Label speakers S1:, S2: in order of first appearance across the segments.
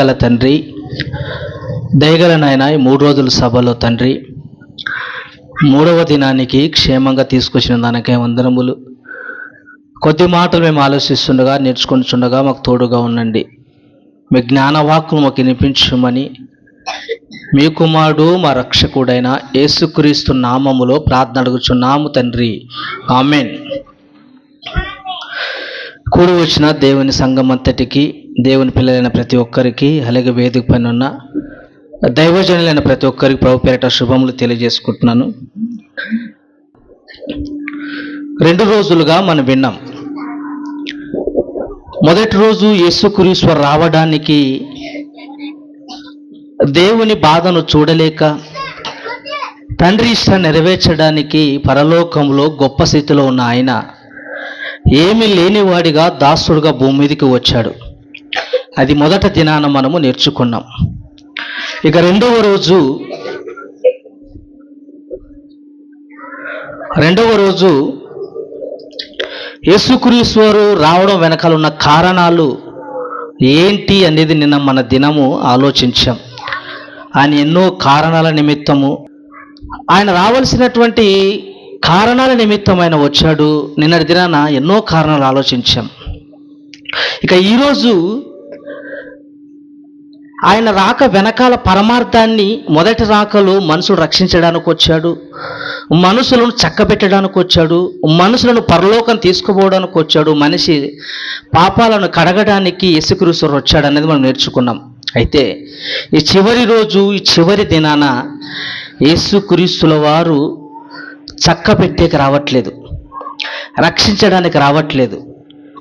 S1: గల తండ్రి, దయగల నాయన, ఈ 3 రోజుల సభలో తండ్రి 3వ దినానికి క్షేమంగా తీసుకొచ్చిన దానికే వందనములు. కొద్ది మాటలు మేము ఆలోచిస్తుండగా నేర్చుకుంటుండగా మాకు తోడుగా ఉండండి. మీ జ్ఞానవాక్కులు మాకు వినిపించమని మీ కుమారుడు మా రక్షకుడైన యేసుక్రీస్తు నామములో ప్రార్థన అడుగుచున్నాము తండ్రి, ఆమెన్. కూడి వచ్చిన దేవుని సంఘం అంతటికి, దేవుని పిల్లలైన ప్రతి ఒక్కరికి, అలాగే వేదిక పైన ఉన్న దైవజనులైన ప్రతి ఒక్కరికి ప్రభు పేరిట శుభములు తెలియజేసుకుంటున్నాను. 2 రోజులుగా మనం విన్నాం. మొదటి రోజు యేసుక్రీస్తు రావడానికి దేవుని బాధను చూడలేక తండ్రి ఇష్టాన్ని నెరవేర్చడానికి పరలోకంలో గొప్ప స్థితిలో ఉన్న ఆయన ఏమీ లేనివాడిగా దాసుడుగా భూమి మీదకి వచ్చాడు. అది మొదటి దినాన మనము నేర్చుకున్నాం. ఇక రెండవ రోజు యేసుక్రీస్తు రావడం వెనకాల ఉన్న కారణాలు ఏంటి అనేది నిన్న మన దినము ఆలోచించాం. ఆయన ఎన్నో కారణాల నిమిత్తము, ఆయన రావాల్సినటువంటి కారణాల నిమిత్తం ఆయన వచ్చాడు. నిన్నటి దినాన ఎన్నో కారణాలు ఆలోచించాం. ఇక ఈరోజు ఆయన రాక వెనకాల పరమార్థాన్ని, మొదటి రాకలో మనుషులు రక్షించడానికి వచ్చాడు, మనుషులను చక్కబెట్టడానికి వచ్చాడు, మనుషులను పరలోకం తీసుకుపోవడానికి వచ్చాడు, మనిషి పాపాలను కడగడానికి యేసుక్రీస్తు వచ్చాడు అనేది మనం నేర్చుకున్నాం. అయితే ఈ చివరి రోజు, ఈ చివరి దినాన యేసుక్రీస్తుల వారు చక్కబెట్టేకి రావట్లేదు, రక్షించడానికి రావట్లేదు.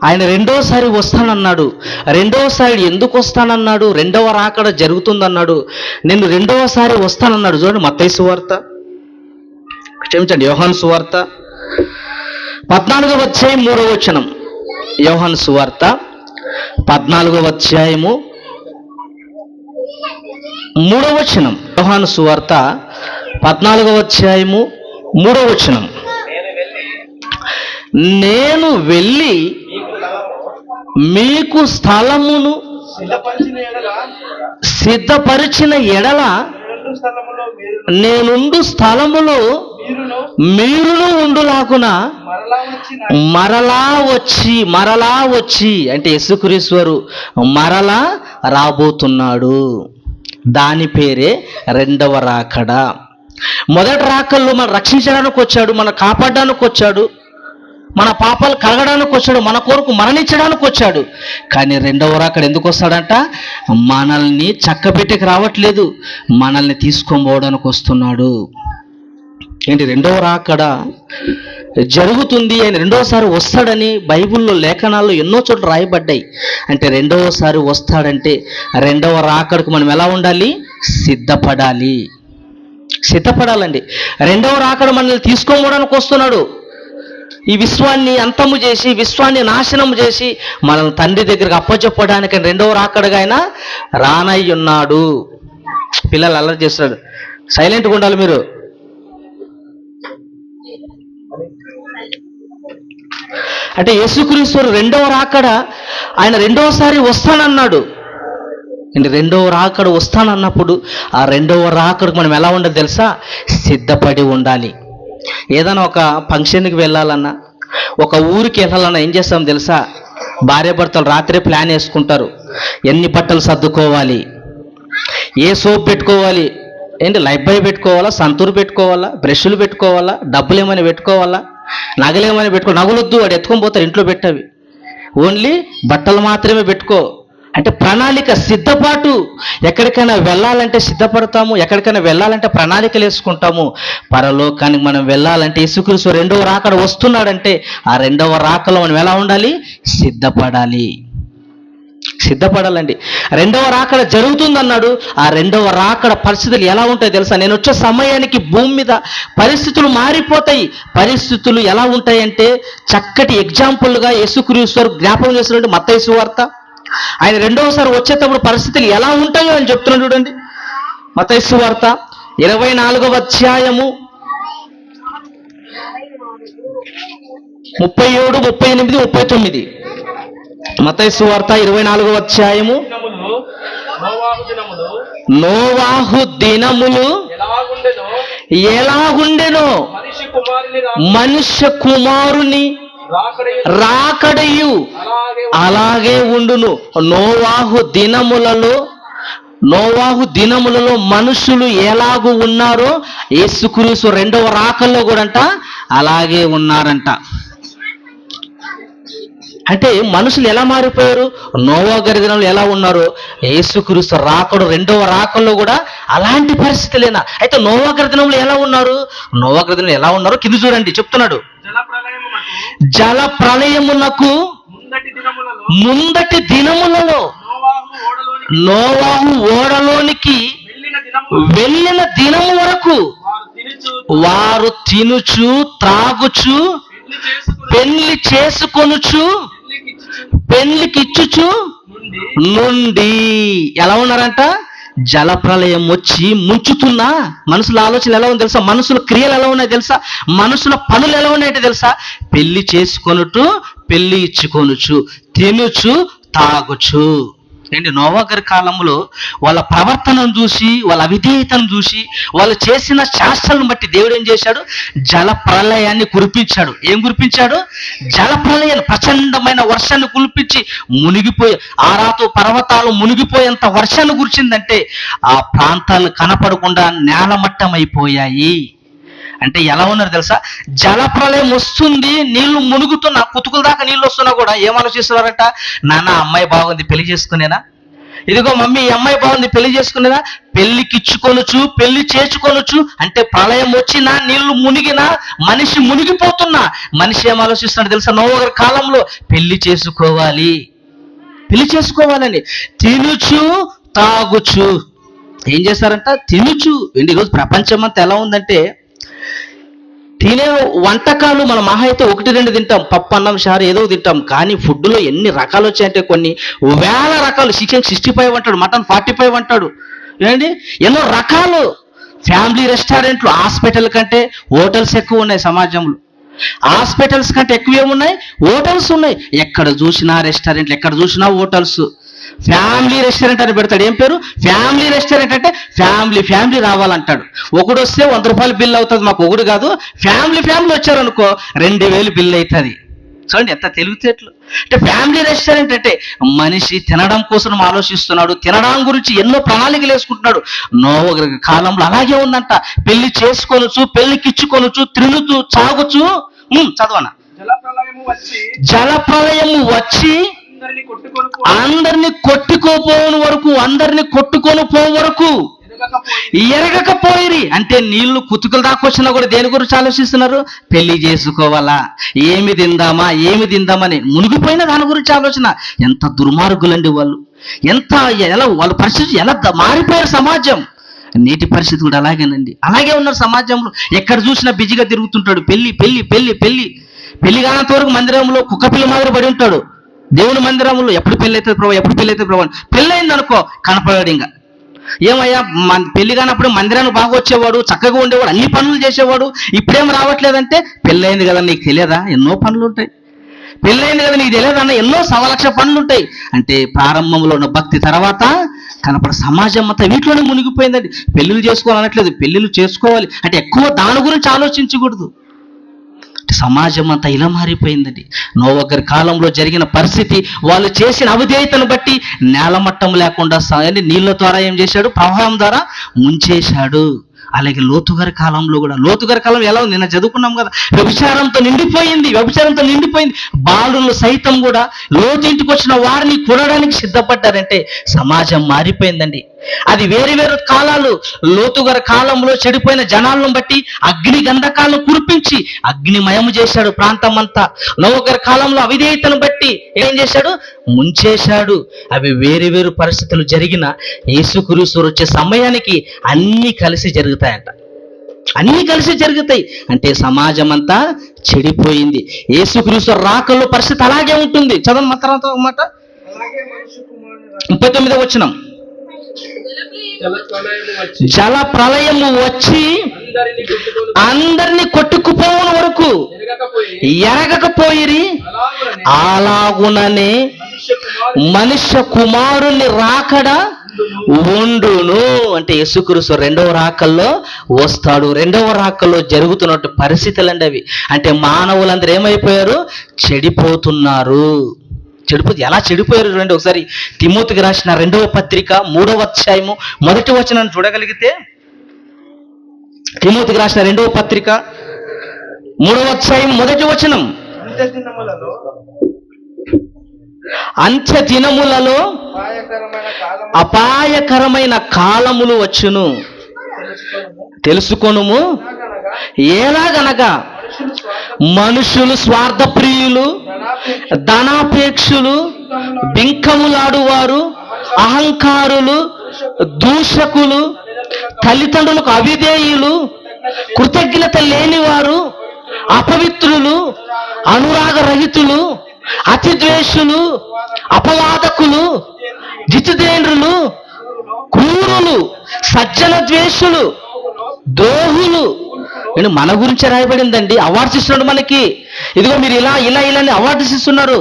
S1: ఆయన రెండోసారి వస్తానన్నాడు. రెండవసారి ఎందుకు వస్తానన్నాడు? రెండవ రాకడ జరుగుతుందన్నాడు. నేను రెండవసారి వస్తానన్నాడు. చూడండి, మత్తయి సువార్త, క్షమించండి, యోహాను సువార్త 14వ అధ్యాయం 3వ వచనం. యోహాను సువార్త 14వ అధ్యాయము 3వ వచనం. యోహాను సువార్త 14వ అధ్యాయము 3వ వచనం. నేను వెళ్ళి మీకు స్థలమును సిద్ధపరిచిన ఎడల నేనుండు స్థలములో మీరును ఉండులాగున మరలా వచ్చి అంటే యేసుక్రీస్తు మరలా రాబోతున్నాడు. దాని పేరే రెండవ రాకడ. మొదటి రాకల్లో మనం రక్షించడానికి వచ్చాడు, మనం కాపాడడానికి వచ్చాడు, మన పాపాలు కలగడానికి వచ్చాడు, మన కొరకు మరణించడానికి వచ్చాడు. కానీ రెండవ రాకడ ఎందుకు వస్తాడంట? మనల్ని చక్కబెట్టకి రావట్లేదు, మనల్ని తీసుకొని పోవడానికి వస్తున్నాడు. ఏంటి? రెండవ రాకడ జరుగుతుంది, ఆయన రెండవసారి వస్తాడని బైబిల్లో లేఖనాల్లో ఎన్నో చోట్ల రాయబడ్డాయి. అంటే రెండవసారి వస్తాడంటే రెండవ రాకడకు మనం ఎలా ఉండాలి? సిద్ధపడాలండి. రెండవ రాకడ మనల్ని తీసుకోవడానికి వస్తున్నాడు. ఈ విశ్వాన్ని అంతము చేసి, విశ్వాన్ని నాశనము చేసి మనల్ని తండ్రి దగ్గరికి అప్పచెప్పడానికి రెండవ రాకడగా ఆయన రానై ఉన్నాడు. పిల్లలు అల్లరి చేస్తున్నాడు, సైలెంట్గా ఉండాలి మీరు. అంటే యేసుక్రీస్తు రెండవ రాకడ, ఆయన రెండవసారి వస్తానన్నాడు. అంటే రెండవ రాకడ వస్తానన్నప్పుడు ఆ రెండవ రాకడకు మనం ఎలా ఉండాలి తెలుసా? సిద్ధపడి ఉండాలి. ఏదైనా ఒక ఫంక్షన్కి వెళ్ళాలన్నా, ఒక ఊరికి వెళ్ళాలన్నా ఏం చేస్తాం తెలుసా? భార్యాభర్తలు రాత్రే ప్లాన్ వేసుకుంటారు. ఎన్ని బట్టలు సర్దుకోవాలి, ఏ సోప్ పెట్టుకోవాలి, లైఫ్ బాయ్ పెట్టుకోవాలా, సంతూర్ పెట్టుకోవాలా, బ్రష్లు పెట్టుకోవాలా, డబ్బులు ఏమైనా పెట్టుకోవాలా, నగలు ఏమైనా పెట్టుకో. నగలొద్దు, వాడు ఎత్తుకొని పోతారు, ఇంట్లో పెట్టవి, ఓన్లీ బట్టలు మాత్రమే పెట్టుకో. అంటే ప్రణాళిక, సిద్ధపాటు. ఎక్కడికైనా వెళ్ళాలంటే సిద్ధపడతాము, ఎక్కడికైనా వెళ్ళాలంటే ప్రణాళికలు వేసుకుంటాము. పరలోకానికి మనం వెళ్ళాలంటే యేసుక్రీస్తు రెండవ రాకడ వస్తున్నాడంటే ఆ రెండవ రాకలో మనం ఎలా ఉండాలి? సిద్ధపడాలండి. రెండవ రాకడ జరుగుతుందన్నాడు. ఆ రెండవ రాకడ పరిస్థితులు ఎలా ఉంటాయి తెలుసా? నేను వచ్చే సమయానికి భూమి మీద పరిస్థితులు మారిపోతాయి. పరిస్థితులు ఎలా ఉంటాయంటే చక్కటి ఎగ్జాంపుల్గా యేసుక్రీస్తు జ్ఞాపకం చేస్తున్నట్టు మత్తయి సువార్త, ఆయన రెండవసారి వచ్చేటప్పుడు పరిస్థితులు ఎలా ఉంటాయో అని చెప్తున్నాడు. చూడండి, మత్తయి సువార్త 24వ అధ్యాయము 37, 38, 39. మత్తయి సువార్త 24వ అధ్యాయము నోవాహు దినములు ఎలాగుండెనో మనుష్య కుమారుని రాకడయు అలాగే ఉండును. నోవాహు దినములలో మనుషులు ఎలాగూ ఉన్నారో యేసుక్రీస్తు రెండవ రాకల్లో కూడా అలాగే ఉన్నారంట. అంటే మనుషులు ఎలా మారిపోయారు? నోవా గారి దినంలో ఎలా ఉన్నారో యేసుక్రీస్తు రాకడు రెండవ రాకల్లో కూడా అలాంటి పరిస్థితి లేనా? అయితే నోవా గారి దినంలో ఎలా ఉన్నారు? నోవా గారి దినంలో ఎలా ఉన్నారో కింద చూడండి, చెప్తున్నాడు. జల ప్రళయమునకు ముందటి దినములలో నోవాహు ఓడలోనికి వెళ్ళిన దినము వరకు వారు తినుచు త్రాగుచు పెళ్లి చేసుకొనుచు పెళ్లికిచ్చుచు నుండి ఎలా ఉన్నారంట? జల ప్రళయం వచ్చి ముంచుతున్నా మనుషుల ఆలోచనలు ఎలా ఉంది తెలుసా? మనుషుల క్రియలు ఎలా ఉన్నాయో తెలుసా? మనుషుల పనులు ఎలా ఉన్నాయో తెలుసా? పెళ్లి చేసుకొనుచు పెళ్లి ఇచ్చుకొనుచు తినుచు తాగుచు. ఏంటి? నోవా గారి కాలంలో వాళ్ళ ప్రవర్తనను చూసి, వాళ్ళ అవిధేయతను చూసి, వాళ్ళు చేసిన శాస్త్రాలను బట్టి దేవుడు ఏం చేశాడు? జల ప్రళయాన్ని కురిపించాడు. ఏం కురిపించాడు? జల ప్రళయాన్ని, ప్రచండమైన వర్షాన్ని కురిపించి మునిగిపోయి ఆరాతో పర్వతాలు మునిగిపోయేంత వర్షాన్ని కురిచిందంటే ఆ ప్రాంతాలు కనపడకుండా నేలమట్టం అయిపోయాయి. అంటే ఎలా ఉన్నారు తెలుసా? జల ప్రళయం వస్తుంది, నీళ్లు మునుగుతున్నా, కుతుకుల దాకా నీళ్ళు వస్తున్నా కూడా ఏం ఆలోచిస్తున్నారట? నాన్న అమ్మాయి బాగుంది, పెళ్లి చేసుకునేనా? ఇదిగో మమ్మీ ఈ అమ్మాయి బాగుంది, పెళ్లి చేసుకునేదా? పెళ్లికి ఇచ్చుకొనొచ్చు, పెళ్లి చేసుకొనొచ్చు. అంటే ప్రళయం వచ్చినా, నీళ్లు మునిగినా, మనిషి మునిగిపోతున్నా మనిషి ఏం ఆలోచిస్తున్నాడు తెలుసా? నోవా గారి కాలంలో పెళ్లి చేసుకోవాలని తినుచు తాగుచు ఏం చేస్తారంట? తినుచు. ఏంటి ఈరోజు ప్రపంచం అంతా ఎలా ఉందంటే, తినే వంటకాలు మనం మహా అయితే 1-2 తింటాం, పప్పు అన్నం చారు ఏదో తింటాం. కానీ ఫుడ్లో ఎన్ని రకాలు వచ్చాయంటే కొన్ని వేల రకాలు. చికెన్ 65 అంటాడు, మటన్ 45 అంటాడు. ఏంటి ఎన్నో రకాలు. ఫ్యామిలీ రెస్టారెంట్లు హాస్పిటల్ కంటే హోటల్స్ ఎక్కువ ఉన్నాయి సమాజంలో. హాస్పిటల్స్ కంటే ఎక్కువ ఏమున్నాయి? హోటల్స్ ఉన్నాయి. ఎక్కడ చూసినా రెస్టారెంట్లు, ఎక్కడ చూసినా హోటల్స్. ఫ్యామిలీ రెస్టారెంట్ అని పెడతాడు. ఏం పేరు? Family restaurant. అంటే ఫ్యామిలీ రావాలంటాడు. ఒకడు వస్తే 100 రూపాయలు బిల్ అవుతుంది. మాకు ఒకడు కాదు, ఫ్యామిలీ వచ్చారనుకో 2000 బిల్ అవుతుంది. చూడండి ఎంత తెలివితేటలు. అంటే ఫ్యామిలీ రెస్టారెంట్ అంటే మనిషి తినడం కోసం ఆలోచిస్తున్నాడు, తినడం గురించి ఎన్నో ప్రణాళికలు వేసుకుంటున్నాడు. నోవా కాలంలో అలాగే ఉందంట. పెళ్లి చేసుకోనొచ్చు, పెళ్లికిచ్చుకొనొచ్చు, తినుతూ చాగుచు. చదవనా? జల ప్రళయము వచ్చి అందరిని కొట్టుకొని వరకు ఎరగకపోయిరి. అంటే నీళ్లు కుతుకులు దాకా వచ్చినా కూడా దేని గురించి ఆలోచిస్తున్నారు? పెళ్లి చేసుకోవాలా, ఏమి తిందామని మునిగిపోయిన దాని గురించి ఆలోచన. ఎంత దుర్మార్గులండి వాళ్ళు! ఎలా వాళ్ళ పరిస్థితి ఎలా మారిపోయారు సమాజం. నేటి పరిస్థితి కూడా అలాగేనండి. అలాగే ఉన్నారు సమాజంలో. ఎక్కడ చూసినా బిజీగా తిరుగుతుంటాడు. పెళ్లి కానంత వరకు మందిరంలో కుక్క పిల్ల మాదిరి పడి ఉంటాడు. దేవుని మందిరంలో ఎప్పుడు పెళ్ళి అవుతుంది ప్రభు, పెళ్ళయింది అనుకో కనపడాడు. ఇంకా ఏమయ్యా పెళ్లి కానప్పుడు మందిరానికి బాగా వచ్చేవాడు, చక్కగా ఉండేవాడు, అన్ని పనులు చేసేవాడు. ఇప్పుడేం రావట్లేదంటే పెళ్ళయింది కదా నీకు తెలియదా? ఎన్నో పనులు ఉంటాయి. పెళ్ళయింది కదా నీకు తెలియదన్న ఎన్నో 1,00,000 పనులు ఉంటాయి. అంటే ప్రారంభంలో ఉన్న భక్తి తర్వాత కనపడ సమాజం అంతా వీటిలోనే మునిగిపోయిందండి. పెళ్ళిళ్ళు చేసుకోవాలనట్లేదు, పెళ్ళిళ్ళు చేసుకోవాలి అంటే ఎక్కువ దాని గురించి ఆలోచించకూడదు. సమాజం అంతా ఇలా మారిపోయిందండి. నోవా గారి కాలంలో జరిగిన పరిస్థితి, వాళ్ళు చేసిన అవిధేయతను బట్టి నేలమట్టం లేకుండా నీళ్ళ ద్వారా ఏం చేశాడు? ప్రవాహం ద్వారా ముంచేశాడు. అలాగే లోతు గారి కాలంలో కూడా, లోతు గారి కాలం ఎలా ఉంది? నిన్న చదువుకున్నాం కదా, వ్యభిచారంతో నిండిపోయింది. బాలులు సైతం కూడా లోతు ఇంటికి వచ్చిన వారిని కొనడానికి సిద్ధపడ్డారంటే సమాజం మారిపోయిందండి. అది వేరు కాలాలు. లోతు గారి కాలంలో చెడిపోయిన జనాలను బట్టి అగ్ని గంధకాలను కురిపించి అగ్నిమయము చేశాడు ప్రాంతం అంతా. నోవా గారి కాలంలో అవిధేయతను బట్టి ఏం చేశాడు? ముంచేశాడు. అవి వేరు పరిస్థితులు జరిగిన యేసుక్రీస్తు వచ్చే సమయానికి అన్నీ కలిసి జరుగుతాయంట. అంటే సమాజం అంతా చెడిపోయింది. యేసుక్రీస్తు రాకల్లో పరిస్థితి అలాగే ఉంటుంది. చదవండి మాత్రం మాట 39వ వచనం. జల ప్రళయము వచ్చి అందరినీ కొట్టుకుపోవడం వరకు ఎరగకపోయిరి. అలాగుననే మనుష్య కుమారుని రాకడ ఉండును. అంటే యేసుక్రీస్తు రెండవ రాకల్లో వస్తాడు. రెండవ రాకల్లో జరుగుతున్నట్టు పరిస్థితులు అండి అవి. అంటే మానవులందరూ ఏమైపోయారు? చెడిపోతున్నారు. ఎలా చెడిపోయారు చూడండి ఒకసారి. తిమోతికి రాసిన 2వ పత్రిక 3వ అధ్యాయము 1వ వచనాన్ని చూడగలిగితే, తిమోతికి రాసిన 2వ పత్రిక 3వ అధ్యాయం 1వ వచనం, అంత్య దినములలో అపాయకరమైన కాలములు వచ్చును, తెలుసుకొనుము. ఎలాగనగా మనుషులు స్వార్థప్రియులు, ధనాపేక్షులు, బింకములాడువారు, అహంకారులు, దూషకులు, తల్లిదండ్రులకు అవిధేయులు, కృతజ్ఞత లేనివారు, అపవిత్రులు, అనురాగరహితులు, అతిద్వేషులు, అపవాదకులు, జితేంద్రులు, క్రూరులు, సజ్జన ద్వేషులు, దోహులు. నేను మన గురించి రాయబడిందండి. అవార్డ్స్ ఇస్తున్నాడు మనకి. ఇదిగో మీరు ఇలా ఇలా ఇలా అవార్డ్స్ ఇస్తున్నారు.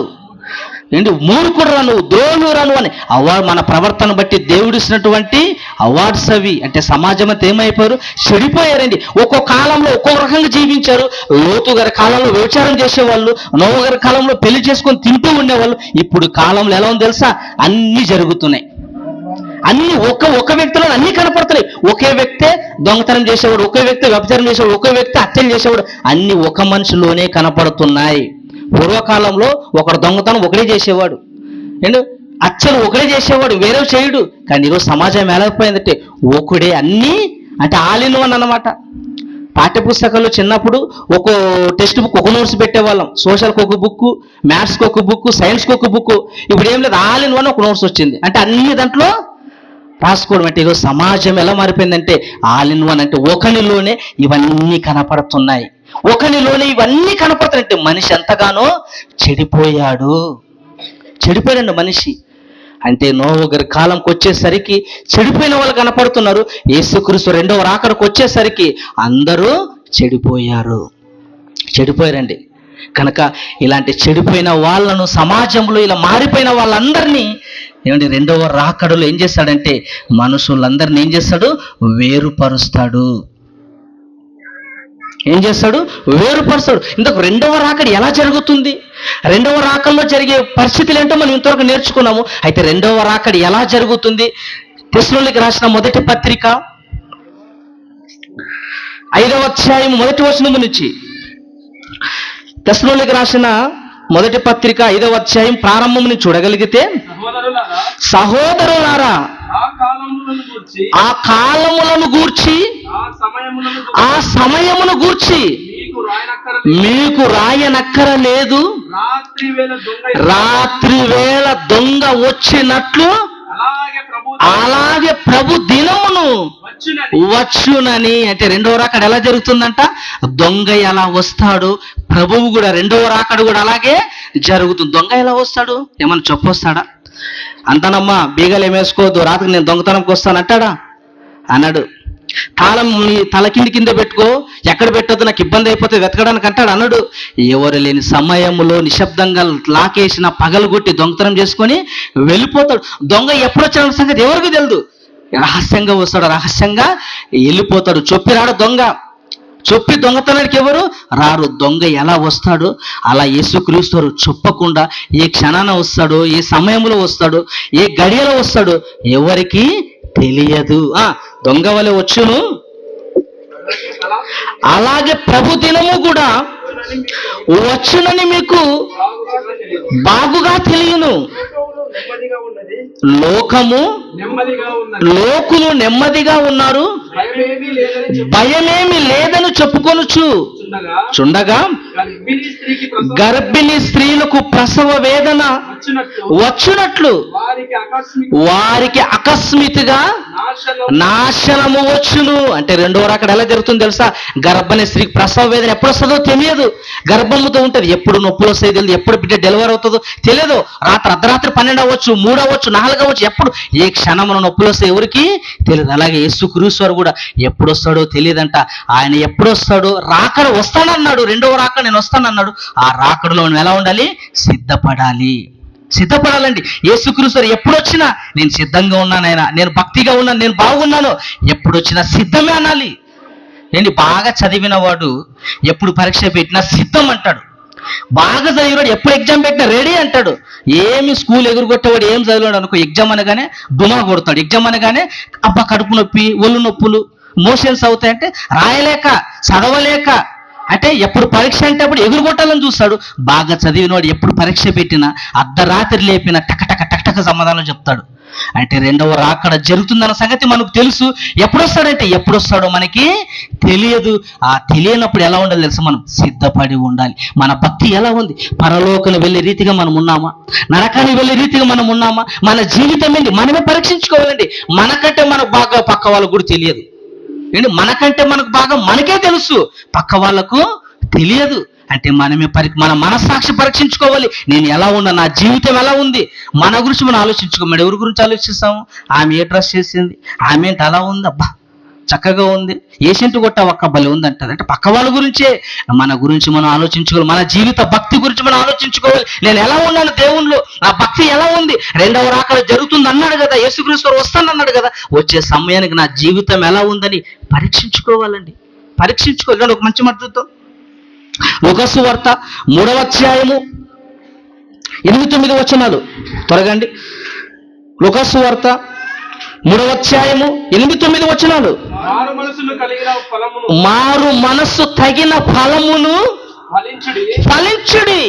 S1: ఏంటి? మూర్ఖుడురా నువ్వు, ద్రోహుడురా నువ్వు అని అవార్డు. మన ప్రవర్తన బట్టి దేవుడు ఇచ్చినటువంటి అవార్డ్స్ అవి. అంటే సమాజం అంతా ఏమైపోయారు? చెడిపోయారండి. ఒక్కో కాలంలో ఒక్కో రకంగా జీవించారు. లోతు గారి కాలంలో వ్యభిచారం చేసేవాళ్ళు, నోవ గారి కాలంలో పెళ్లి చేసుకొని తింటూ ఉండేవాళ్ళు. ఇప్పుడు కాలంలో ఎలా ఉంది తెలుసా? అన్నీ జరుగుతున్నాయి. అన్ని ఒక వ్యక్తిలో అన్ని కనపడుతున్నాయి. ఒకే వ్యక్తే దొంగతనం చేసేవాడు, ఒకే వ్యక్తి వ్యభిచారం చేసేవాడు, ఒకే వ్యక్తి హత్యలు చేసేవాడు. అన్ని ఒక మనిషిలోనే కనపడుతున్నాయి. పూర్వకాలంలో ఒకడు దొంగతనం ఒకడే చేసేవాడు, ఏంటి హత్యలు ఒకడే చేసేవాడు, వేరే చేయడు. కానీ ఈరోజు సమాజం ఎలాగైపోయిందంటే ఒకడే అన్నీ, అంటే ఆల్ ఇన్ వన్ అన్నమాట. పాఠ్యపుస్తకాల్లో చిన్నప్పుడు ఒక టెక్స్ట్ బుక్ ఒక నోట్స్ పెట్టేవాళ్ళం. సోషల్కి ఒక బుక్, మ్యాథ్స్కి ఒక బుక్, సైన్స్కి ఒక బుక్. ఇప్పుడు ఏం లేదు, ఆల్ ఇన్ వన్ ఒక నోట్స్ వచ్చింది. అంటే అన్ని దాంట్లో రాసుకోవడం. అంటే ఈరోజు సమాజం ఎలా మారిపోయిందంటే ఆల్ ఇన్ వన్. అంటే ఒకనిలోనే ఇవన్నీ కనపడుతున్నాయి, ఒకనిలోనే ఇవన్నీ కనపడుతున్నాయంటే మనిషి ఎంతగానో చెడిపోయాడండి మనిషి. అంటే నోవహు గారి కాలంకి వచ్చేసరికి చెడిపోయిన వాళ్ళు కనపడుతున్నారు. యేసుక్రీస్తు రెండవ రాకడకు వచ్చేసరికి అందరూ చెడిపోయారండి. కనుక ఇలాంటి చెడిపోయిన వాళ్ళను, సమాజంలో ఇలా మారిపోయిన వాళ్ళందరినీ ఏమంటే రెండవ రాకడలో ఏం చేస్తాడంటే మనుషులందరినీ ఏం చేస్తాడు? వేరుపరుస్తాడు. వేరుపరుస్తాడు. ఇంతకు రెండవ రాకడ ఎలా జరుగుతుంది? రెండవ రాకడలో జరిగే పరిస్థితులు ఏంటో మనం ఇంతవరకు నేర్చుకున్నాము. అయితే రెండవ రాకడ ఎలా జరుగుతుంది? తెస్సలోనికీయులకు రాసిన 1వ పత్రిక 5వ అధ్యాయం 1వ వచనం నుంచి, తెస్సలోనికీయులకు రాసిన 1వ పత్రిక 5వ అధ్యాయం ప్రారంభం నుంచి చూడగలిగితే, సహోదరులారా ఆ కాలములను గూర్చి ఆ సమయమును గూర్చి మీకు రాయనక్కరలేదు. రాత్రి వేళ దొంగ వచ్చినట్లు అలాగే ప్రభు దినమును వచ్చునని. అంటే రెండవ రాకడ ఎలా జరుగుతుందంట? దొంగ ఎలా వస్తాడు, ప్రభువు కూడా రెండవ రాకడ కూడా అలాగే జరుగుతుంది. దొంగ ఎలా వస్తాడు? ఏమన్నా చెప్పొస్తాడా? అంటానమ్మా బీగలు ఏమేసుకోవద్దు, రాత్రికి నేను దొంగతనంకి వస్తానంటాడా? అన్నాడు. తాళం నీ తల కింద పెట్టుకో, ఎక్కడ పెట్టొద్దు నాకు ఇబ్బంది అయిపోతే వెతకడానికి అంటాడు? అన్నాడు. ఎవరు లేని సమయంలో నిశ్శబ్దంగా లాకేసిన పగలగొట్టి దొంగతనం చేసుకొని వెళ్ళిపోతాడు. దొంగ ఎప్పుడు వచ్చిన సంగతి ఎవరికి తెలియదు. రహస్యంగా వస్తాడు, రహస్యంగా వెళ్ళిపోతాడు. చొప్పిరాడు దొంగ. చొప్పి దొంగతనానికి ఎవరు రారు. దొంగ ఎలా వస్తాడో అలా యేసుక్రీస్తు చెప్పకుండా ఏ క్షణాన వస్తాడో, ఏ సమయంలో వస్తాడో, ఏ గడియలో వస్తాడో ఎవరికి తెలియదు. దొంగ వలె వచ్చును, అలాగే ప్రభు దినము కూడా వచ్చునని మీకు బాగుగా తెలియను. లోకులు నెమ్మదిగా ఉన్నారు, భయమేమి లేదని చెప్పుకొనుచు చుండగా గర్భిణీ స్త్రీలకు ప్రసవ వేదన వచ్చినట్లు వారికి అకస్మాత్తుగా నాశనము వచ్చును. అంటే రెండో రాకడ ఎలా జరుగుతుంది తెలుసా? గర్భిణీ స్త్రీకి ప్రసవ వేదన ఎప్పుడు వస్తుందో తెలియదు. గర్భముతో ఉంటుంది, ఎప్పుడు నొప్పులు వస్తాయి తెలియదు, ఎప్పుడు బిడ్డ డెలివరీ అవుతుందో తెలియదు. అర్ధరాత్రి 12 అవ్వచ్చు, 3 అవ్వచ్చు, 4 అవ్వచ్చు, ఎప్పుడు ఏ క్షణమున నొప్పులు వస్తాయి ఎవరికి తెలియదు. అలాగే యేసుక్రీస్తు కూడా ఎప్పుడు వస్తాడో తెలియదంట. ఆయన ఎప్పుడు వస్తాడో, రాకడ వస్తానన్నాడు, రెండవ రాకడ నేను వస్తానన్నాడు. ఆ రాకడలో నువ్వు ఎలా ఉండాలి? సిద్ధపడాలి. సిద్ధపడాలండి. యేసుక్రీస్తు ఎప్పుడు వచ్చినా నేను సిద్ధంగా ఉన్నాను, ఆయన నేను భక్తిగా ఉన్నాను, నేను బాగున్నాను, ఎప్పుడు వచ్చినా సిద్ధమే అనాలి. ఏంటి, బాగా చదివిన వాడు ఎప్పుడు పరీక్ష పెట్టినా సిద్ధం అంటాడు. బాగా చదివినాడు ఎప్పుడు ఎగ్జామ్ పెట్టినా రెడీ అంటాడు. ఏమి స్కూల్ ఎగురుకొట్టేవాడు ఏం చదివాడు అనుకో, ఎగ్జామ్ అనగానే డుమా కొడతాడు. ఎగ్జామ్ అనగానే అబ్బా కడుపు నొప్పి, ఒళ్ళు నొప్పులు, మోషన్స్ అవుతాయంటే రాయలేక చదవలేక, అంటే ఎప్పుడు పరీక్ష అంటే అప్పుడు ఎగురుగొట్టాలని చూస్తాడు. బాగా చదివినవాడు ఎప్పుడు పరీక్ష పెట్టినా అర్ధరాత్రి లేపిన టకటక టకటక సమాధానం చెప్తాడు. అంటే రెండవ రాకడ జరుగుతుందన్న సంగతి మనకు తెలుసు. ఎప్పుడొస్తాడంటే ఎప్పుడొస్తాడో మనకి తెలియదు. ఆ తెలియనప్పుడు ఎలా ఉండాలి తెలుసు, మనం సిద్ధపడి ఉండాలి. మన భక్తి ఎలా ఉంది? పరలోకను వెళ్ళే రీతిగా మనం ఉన్నామా? నరకాన్ని వెళ్ళే రీతిగా మనం ఉన్నామా? మన జీవితం ఏంటి మనమే పరీక్షించుకోవాలండి. మనకంటే మనకు బాగా పక్క వాళ్ళకు కూడా తెలియదు. ఏంటి, మనకంటే మనకు బాగా మనకే తెలుసు, పక్క వాళ్ళకు తెలియదు. అంటే మనమే మన మనస్సాక్షి పరీక్షించుకోవాలి. నేను ఎలా ఉన్నా, నా జీవితం ఎలా ఉంది, మన గురించి మనం ఆలోచించుకోమని. ఎవరి గురించి ఆలోచిస్తాము? ఆమె ఏ డ్రెస్ చేసింది, ఆమె ఏంటి అలా ఉంది, అబ్బా చక్కగా ఉంది, ఏసెంట్ కొట్ట ఒక్క బలి ఉంది అంటారు. అంటే పక్క వాళ్ళ గురించే, మన గురించి మనం ఆలోచించుకోవాలి. మన జీవిత భక్తి గురించి మనం ఆలోచించుకోవాలి. నేను ఎలా ఉన్నాను దేవుళ్ళు, నా భక్తి ఎలా ఉంది? రెండవ రాకడ జరుగుతుంది అన్నాడు కదా, యేసుక్రీస్తు వస్తానన్నాడు కదా, వచ్చే సమయానికి నా జీవితం ఎలా ఉందని పరీక్షించుకోవాలండి. పరీక్షించుకోవాలి. ఒక మంచి మద్దతు లూకా సువార్త 3వ అధ్యాయము 8-9 వచనాలు త్వరగా అండి. లూకా సువార్త 3వ అధ్యాయము 8-9 వచనాలు. మారు మనస్సు తగిన ఫలమును ఫలించుడి.